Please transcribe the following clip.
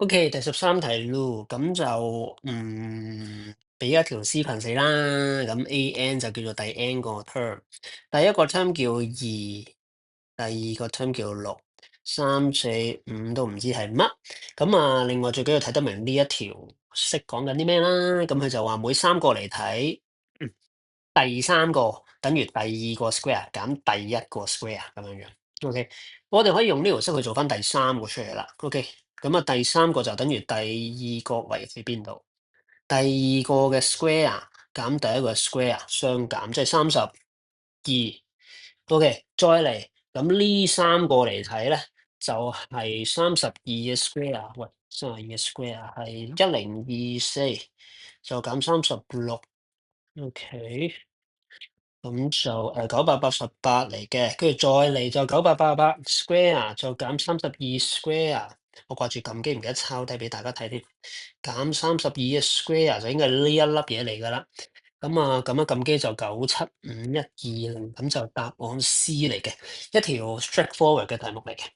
OK，第13題咯，咁就俾一條 sequence 啦，咁 AN 就叫做第 N 個 term，第一個 term 叫2，第二個 term 叫6，3、4、5都唔知係乜。咁啊，另外最緊要睇得明呢一條式講緊啲咩啦。咁佢就話每3個嚟睇，第3個等於第2個 square 減第1個 square 咁樣樣。OK，我哋可以用呢條式去做翻第3個出嚟啦。OK。咁啊，第3個就等於第2個位喺邊度？第2個嘅 square 減第1個 square 相減，即係32。OK，再嚟，咁呢3個嚟睇咧，就係32嘅 square，喂，32嘅 square 係1024，就減36。OK。咁就988嚟嘅，跟住再嚟就988 square 就減32 square，我掛住撳機唔記得抄低俾大家睇添。減32嘅 square 就應該係呢一粒嘢嚟㗎啦。咁啊，撳一撳機就975,120，咁就答案 C 嚟嘅，一條 straightforward 嘅題目嚟嘅。